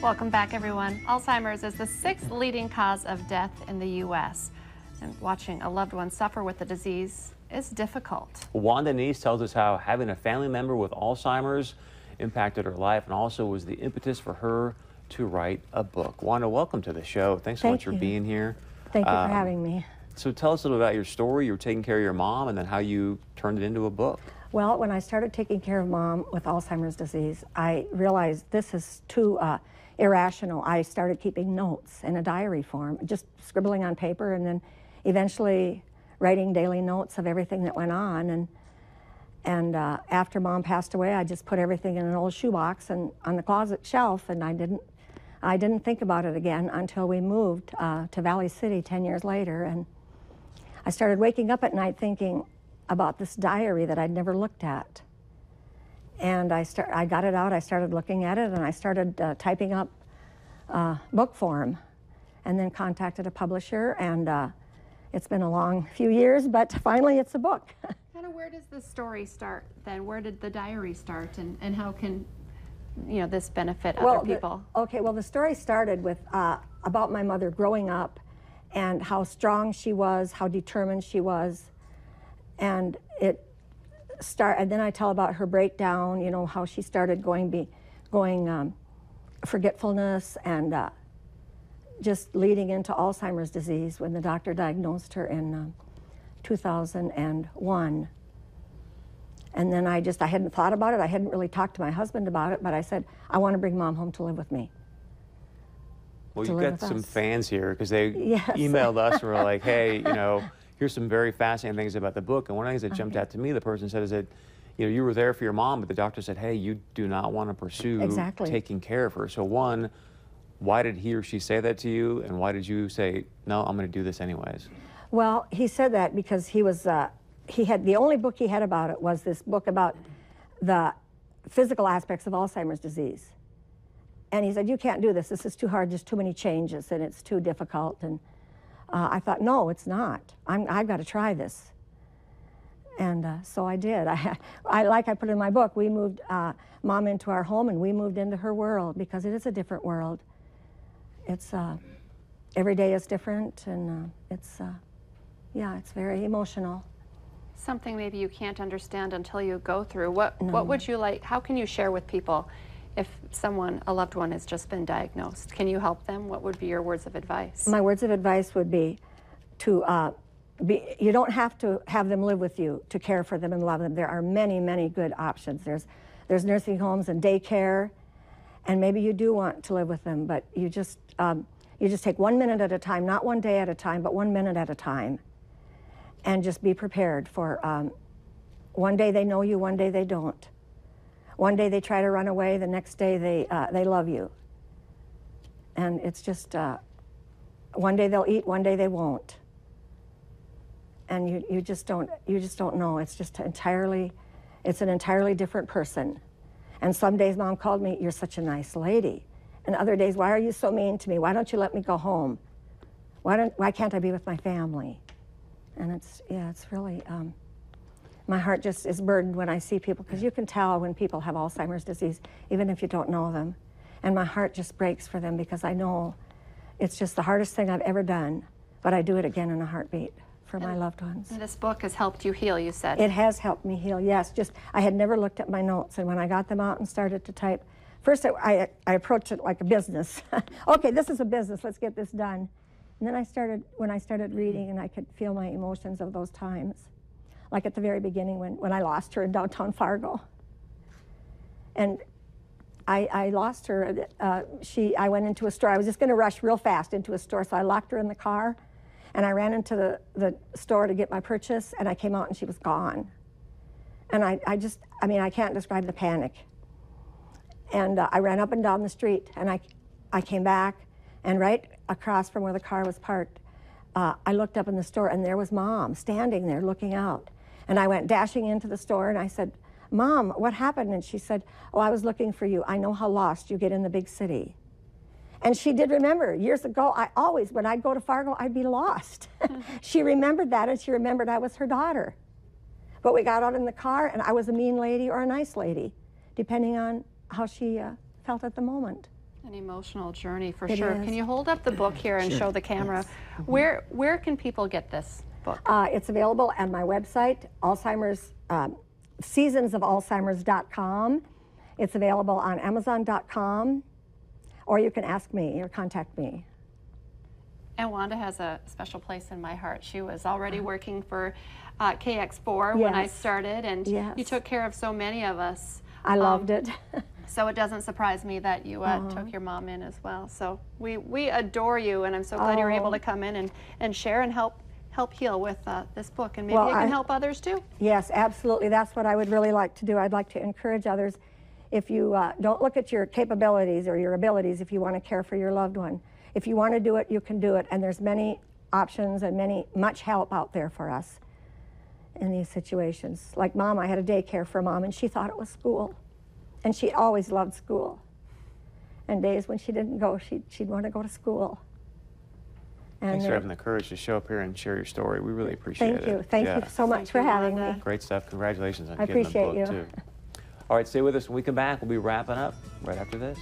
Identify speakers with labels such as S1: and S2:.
S1: Welcome back, everyone. Alzheimer's is the 6th leading cause of death in the U.S. And watching a loved one suffer with the disease is difficult.
S2: Wanda Neese tells us how having a family member with Alzheimer's impacted her life and also was the impetus for her to write a book. Wanda, welcome to the show. Thanks so much for being here.
S3: Thank you for having me.
S2: So tell us a little about your story. You were taking care of your mom and then how you turned it into a book.
S3: Well, when I started taking care of Mom with Alzheimer's disease, I realized this is too irrational. I started keeping notes in a diary form, just scribbling on paper, and then eventually writing daily notes of everything that went on. And after Mom passed away, I just put everything in an old shoebox and on the closet shelf, and I didn't think about it again until we moved to Valley City 10 years later. And I started waking up at night thinking about this diary that I'd never looked at. And I got it out, I started looking at it, and I started typing up book form, and then contacted a publisher, and it's been a long few years, but finally it's a book.
S1: Kind of where does the story start then? Where did the diary start, and how can this benefit other people?
S3: Well, the story started with about my mother growing up and how strong she was, how determined she was, and and then I tell about her breakdown, how she started going forgetfulness and just leading into Alzheimer's disease when the doctor diagnosed her in 2001. And then I hadn't thought about it. I hadn't really talked to my husband about it, but I said, I want to bring Mom home to live with me.
S2: Well, you've got some fans here because they emailed us and were like, hey, here's some very fascinating things about the book. And one of the things that jumped out to me, the person said, is that you were there for your mom, but the doctor said, hey, you do not want to pursue taking care of her. So one, why did he or she say that to you? And why did you say, no, I'm going to do this anyways?
S3: Well, he said that because he was, the only book he had about it was this book about the physical aspects of Alzheimer's disease. And he said, you can't do this. This is too hard, just too many changes, and it's too difficult. And I thought, no, it's not. I've got to try this. And so I did. Like I put in my book, we moved Mom into our home, and we moved into her world because it is a different world. It's every day is different, and it's very emotional.
S1: Something maybe you can't understand until you go through. What would you like? How can you share with people if a loved one has just been diagnosed? Can you help them? What would be your words of advice?
S3: My words of advice would be to you don't have to have them live with you to care for them and love them. There are many, many good options. There's nursing homes and daycare, and maybe you do want to live with them, but you just take 1 minute at a time, not one day at a time, but 1 minute at a time, and just be prepared for one day they know you, one day they don't. One day they try to run away, the next day they love you. And it's just, one day they'll eat, one day they won't. And you just don't know. It's just it's an entirely different person. And some days Mom called me, you're such a nice lady. And other days, why are you so mean to me? Why don't you let me go home? Why can't I be with my family? And it's really, my heart just is burdened when I see people, because you can tell when people have Alzheimer's disease, even if you don't know them. And my heart just breaks for them because I know it's just the hardest thing I've ever done, but I do it again in a heartbit for my loved ones.
S1: And this book has helped you heal, you said.
S3: It has helped me heal, yes. Just, I had never looked at my notes, and when I got them out and started to type, first I approached it like a business. Okay, this is a business, let's get this done. And then when I started reading, and I could feel my emotions of those times. Like at the very beginning when I lost her in downtown Fargo. And I lost her, I went into a store. I was just going to rush real fast into a store, so I locked her in the car, and I ran into the store to get my purchase, and I came out and she was gone. And I can't describe the panic. And I ran up and down the street, and I came back, and right across from where the car was parked, I looked up in the store, and there was Mom standing there looking out. And I went dashing into the store, and I said, Mom, what happened? And she said, oh, I was looking for you. I know how lost you get in the big city. And she did remember. Years ago, when I'd go to Fargo, I'd be lost. She remembered that, and she remembered I was her daughter. But we got out in the car, and I was a mean lady or a nice lady, depending on how she felt at the moment.
S1: An emotional journey for
S3: It
S1: sure.
S3: is.
S1: Can you hold up the book here and show the camera? Where can people get this book?
S3: It's available on my website, Alzheimer's, seasonsofalzheimers.com. It's available on Amazon.com, or you can ask me or contact me.
S1: And Wanda has a special place in my heart. She was already working for KX4 when I started, and you took care of so many of us.
S3: I loved it.
S1: So it doesn't surprise me that you took your mom in as well. So we adore you, and I'm so glad you were able to come in and share and help heal with this book, and maybe it can help others too.
S3: Yes, absolutely. That's what I would really like to do. I'd like to encourage others. If you don't look at your capabilities or your abilities, if you want to care for your loved one, if you want to do it, you can do it. And there's many options and much help out there for us in these situations. Like Mom, I had a daycare for Mom, and she thought it was school. And she always loved school. And days when she didn't go, she'd want to go to school. And
S2: thanks for having the courage to show up here and share your story. We really appreciate it.
S3: Thank you. Thank you so much for having me.
S2: Great stuff. Congratulations on
S3: I
S2: getting the book,
S3: appreciate you.
S2: too. All right, stay with us. When we come back, we'll be wrapping up right after this.